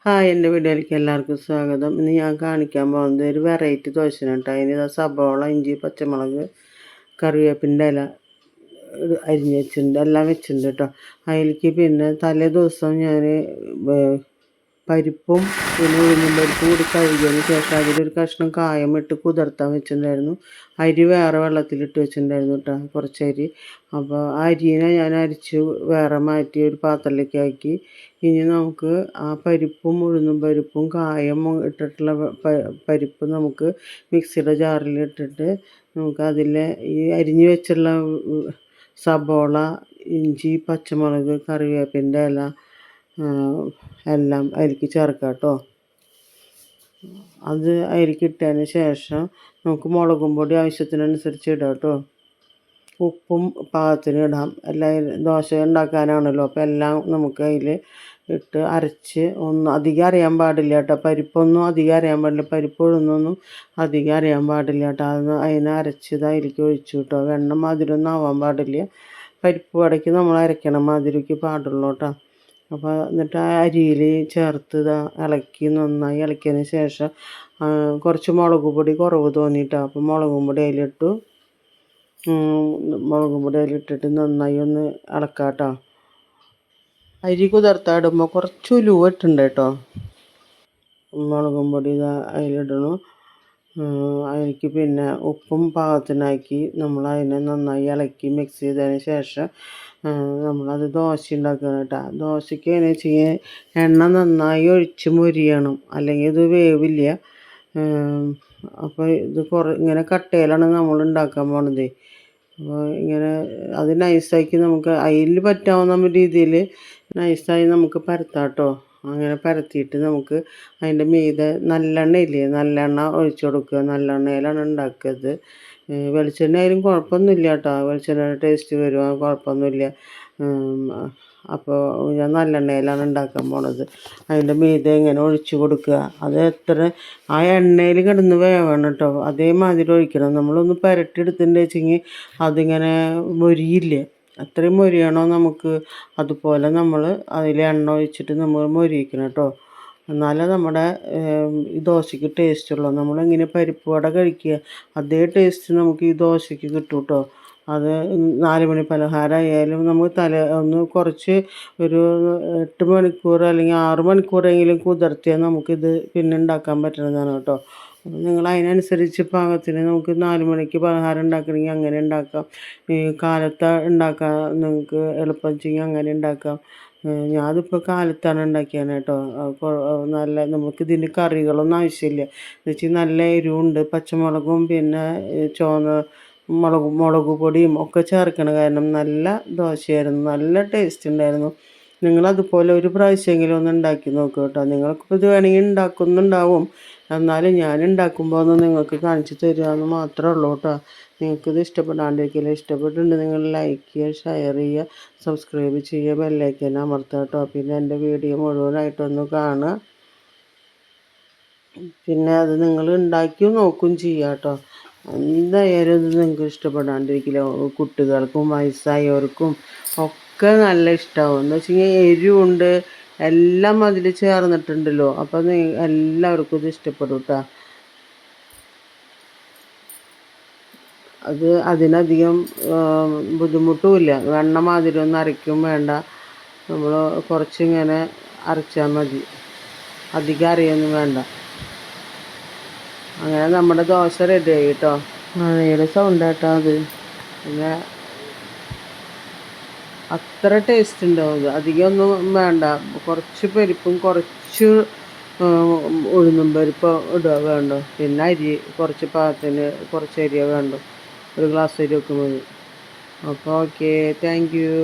Hi, എൻ്റെ വീഡിയോയിലേക്ക് എല്ലാവർക്കും സ്വാഗതം. ഇന്ന് ഞാൻ കാണിക്കാൻ പോകുന്നത് ഒരു വെറൈറ്റി ദോശയാണ് കേട്ടോ. അതിന് സബോള, ഇഞ്ചി, പച്ചമുളക്, കറിവേപ്പിൻ്റെ ഇല അരിഞ്ഞ് വെച്ചിട്ടുണ്ട്, എല്ലാം വെച്ചിട്ടുണ്ട് കേട്ടോ. അതിലേക്ക് പിന്നെ തലേ ദിവസം ഞാൻ പരിപ്പും പിന്നെ ഉഴുന്നും പരിപ്പും കൂടി കഴുകിയതിന് ശേഷം അതിലൊരു കഷ്ണം കായം ഇട്ട് കുതിർത്താൻ വെച്ചിട്ടുണ്ടായിരുന്നു. അരി വേറെ വെള്ളത്തിലിട്ട് വെച്ചിട്ടുണ്ടായിരുന്നു കേട്ടോ, കുറച്ച് അരി. അപ്പോൾ ആ അരിനെ ഞാൻ അരിച്ച് വേറെ മാറ്റി ഒരു പാത്രത്തിലേക്ക് ആക്കി. ഇനി നമുക്ക് ആ പരിപ്പും ഉഴുന്നും പരിപ്പും കായം ഇട്ടിട്ടുള്ള പരിപ്പ് നമുക്ക് മിക്സിയുടെ ജാറിൽ ഇട്ടിട്ട് നമുക്ക് അതിലെ ഈ അരിഞ്ഞ് വെച്ചുള്ള സബോള, ഇഞ്ചി, പച്ചമുളക്, കറിവേപ്പിൻ്റെ ഇല എല്ലാം അതിലേക്ക് ചേർക്കാം കേട്ടോ. അത് അതിലേക്ക് ഇട്ടതിന് ശേഷം നമുക്ക് മുളകും പൊടി ആവശ്യത്തിനനുസരിച്ച് ഇടാം കേട്ടോ. ഉപ്പും പാകത്തിന് ഇടാം. എല്ലാം ദോശ ഉണ്ടാക്കാനാണല്ലോ, അപ്പോൾ എല്ലാം നമുക്ക് അതിൽ ഇട്ട് അരച്ച് അധികം അറിയാൻ പാടില്ല കേട്ടോ. പരിപ്പൊന്നും അധികം അറിയാൻ പാടില്ല, പരിപ്പ് ഉഴുന്നൊന്നും അധികം അറിയാൻ പാടില്ല കേട്ടോ. അതിനെ അരച്ചത് അതിലേക്ക് ഒഴിച്ചു കേട്ടോ. വെണ്ണം മധുരമൊന്നും ആവാൻ പാടില്ല. പരിപ്പ് വടയ്ക്ക് നമ്മൾ അരയ്ക്കണം, മധുരയ്ക്ക് പാടുള്ളൂ കേട്ടോ. അപ്പോൾ എന്നിട്ട് ആ അരിയിൽ ചേർത്ത് ഇളക്കി നന്നായി ഇളക്കിയതിന് ശേഷം കുറച്ച് മുളക് പൊടി കുറവ് തോന്നിയിട്ടാണ്. അപ്പോൾ മുളകും പൊടി അതിലിട്ടു. മുളകും പൊടി അതിലിട്ടിട്ട് നന്നായി ഒന്ന് ഇളക്കാം കേട്ടോ. അരി കുതിർത്താടുമ്പോൾ കുറച്ച് ഉലുവ ഇട്ടുണ്ട് കേട്ടോ. മുളകും പൊടി അതിലിടണം. അതിലേക്ക് പിന്നെ ഉപ്പും പാകത്തിനാക്കി നമ്മൾ അതിനെ നന്നായി ഇളക്കി മിക്സ് ചെയ്തതിന് ശേഷം നമ്മളത് ദോശ ഉണ്ടാക്കണം കേട്ടോ. ദോശയ്ക്ക് എങ്ങനെ വെച്ചാൽ എണ്ണ നന്നായി ഒഴിച്ച് മൊരിയണം, അല്ലെങ്കിൽ ഇത് വേവില്ല. അപ്പോൾ ഇത് ഇങ്ങനെ കട്ടയിലാണ് നമ്മൾ ഉണ്ടാക്കാൻ പോണത്. അപ്പോൾ ഇങ്ങനെ അത് നൈസാക്കി നമുക്ക് അതിൽ പറ്റാവുന്ന രീതിയിൽ നൈസായി നമുക്ക് പരത്താം കേട്ടോ. അങ്ങനെ പരത്തിയിട്ട് നമുക്ക് അതിൻ്റെ മീതെ നല്ലെണ്ണ ഇല്ലേ, നല്ലെണ്ണ ഒഴിച്ചു കൊടുക്കുക. നല്ലെണ്ണയിലാണ് ഉണ്ടാക്കിയത്. വെളിച്ചെണ്ണ ആയാലും കുഴപ്പമൊന്നുമില്ല കേട്ടോ. വെളിച്ചെണ്ണയുടെ ടേസ്റ്റ് വരും, കുഴപ്പമൊന്നുമില്ല. അപ്പോൾ ഞാൻ നല്ലെണ്ണയിലാണ് ഉണ്ടാക്കാൻ പോണത്. അതിൻ്റെ മീതെ ഇങ്ങനെ ഒഴിച്ച് കൊടുക്കുക. അത് ആ എണ്ണയിൽ കിടന്ന് വേവണം കേട്ടോ. അതേമാതിരി ഒഴിക്കണം. നമ്മളൊന്ന് പുരട്ടിയെടുത്തിട്ടുണ്ട് വെച്ചെങ്കിൽ അതിങ്ങനെ മൊരിയില്ലേ, അത്രയും മൊരിയണോ നമുക്ക്. അതുപോലെ നമ്മൾ അതിൽ എണ്ണ ഒഴിച്ചിട്ട് നമ്മൾ മൊരിയിക്കണം കേട്ടോ. എന്നാലേ നമ്മുടെ ഈ ദോശയ്ക്ക് ടേസ്റ്റുള്ളൂ. നമ്മളെങ്ങനെ പരിപ്പ് വട കഴിക്കുക അതേ ടേസ്റ്റ് നമുക്ക് ഈ ദോശയ്ക്ക് കിട്ടും കേട്ടോ. അത് 4 മണി പലഹാരമായാലും നമുക്ക് ഒന്ന് കുറച്ച് ഒരു 8 മണിക്കൂർ അല്ലെങ്കിൽ 6 മണിക്കൂറെങ്കിലും കുതിർത്തിയാൽ നമുക്കിത് പിന്നെ ഉണ്ടാക്കാൻ പറ്റുന്നതാണ് കേട്ടോ. അപ്പോൾ നിങ്ങൾ അതിനനുസരിച്ച് പാകത്തിന് നമുക്ക് 4 മണിക്ക് പലഹാരം ഉണ്ടാക്കണമെങ്കിൽ അങ്ങനെ ഉണ്ടാക്കാം. ഈ കാലത്ത് ഉണ്ടാക്കാൻ നിങ്ങൾക്ക് എളുപ്പം വെച്ചെങ്കിൽ അങ്ങനെ ഉണ്ടാക്കാം. ഞാനിപ്പോൾ കാലത്താണ് ഉണ്ടാക്കിയാണ് കേട്ടോ. നല്ല നമുക്കിതിന് കറികളൊന്നും ആവശ്യമില്ല. എന്ന് വെച്ചാൽ നല്ല എരിവുണ്ട്, പച്ചമുളകും പിന്നെ ചുവന്ന മുളക് പൊടിയും ഒക്കെ ചേർക്കണം. കാരണം നല്ല ദോശയായിരുന്നു, നല്ല ടേസ്റ്റ് ഉണ്ടായിരുന്നു. നിങ്ങളതുപോലെ ഒരു പ്രാവശ്യമെങ്കിലും ഒന്ന് ഉണ്ടാക്കി നോക്കുക കേട്ടോ. നിങ്ങൾക്കിപ്പോൾ ഇത് വേണമെങ്കിൽ ഉണ്ടാക്കുന്നുണ്ടാവും, എന്നാലും ഞാൻ ഉണ്ടാക്കുമ്പോൾ ഒന്ന് നിങ്ങൾക്ക് കാണിച്ചു തരികയെന്ന് മാത്രമേ ഉള്ളൂ കേട്ടോ. നിങ്ങൾക്കിത് ഇഷ്ടപ്പെടാണ്ടിരിക്കില്ല. ഇഷ്ടപ്പെട്ടിട്ടുണ്ട് നിങ്ങൾ ലൈക്ക് ചെയ്യുക, ഷെയർ ചെയ്യുക, സബ്സ്ക്രൈബ് ചെയ്യുക, ബെല്ലൈക്കൻ അമർത്തുക കേട്ടോ. പിന്നെ എൻ്റെ വീഡിയോ മുഴുവനായിട്ടൊന്ന് കാണുക. പിന്നെ അത് നിങ്ങൾ ഉണ്ടാക്കി നോക്കും ചെയ്യുക കേട്ടോ. എന്തായാലും ഇത് നിങ്ങൾക്ക് ഇഷ്ടപ്പെടാണ്ടിരിക്കില്ല. കുട്ടികൾക്കും വയസ്സായവർക്കും ഒക്കെ നല്ല ഇഷ്ടമാവും. എന്ന് വെച്ച് കഴിഞ്ഞാൽ എരിവുണ്ട്, എല്ലാം അതിൽ ചേർന്നിട്ടുണ്ടല്ലോ. അപ്പോൾ എല്ലാവർക്കും ഇത് ഇഷ്ടപ്പെടും കേട്ടോ. അത് അതിനധികം ബുദ്ധിമുട്ടുമില്ല. വെണ്ണ മാതിരി ഒന്നും അരയ്ക്കും വേണ്ട. നമ്മൾ കുറച്ചിങ്ങനെ അരച്ചാൽ മതി, അധികം അറിയൊന്നും വേണ്ട. അങ്ങനെ നമ്മുടെ ദോശ റെഡിയായി കേട്ടോ. മഴയുടെ സൗണ്ട് കേട്ടോ അത്. പിന്നെ അത്ര ടേസ്റ്റ് ഉണ്ടാവും. അധികം ഒന്നും വേണ്ട. കുറച്ച് പരിപ്പും കുറച്ച് ഉഴുന്നും പരിപ്പ് ഇടുക വേണ്ടു. പിന്നെ അരി കുറച്ച് പാകത്തിന് കുറച്ച് അരിയേ വേണ്ടു. ഒരു ഗ്ലാസ് അരി ഒക്കെ മതി. അപ്പോൾ ഓക്കെ, താങ്ക് യു.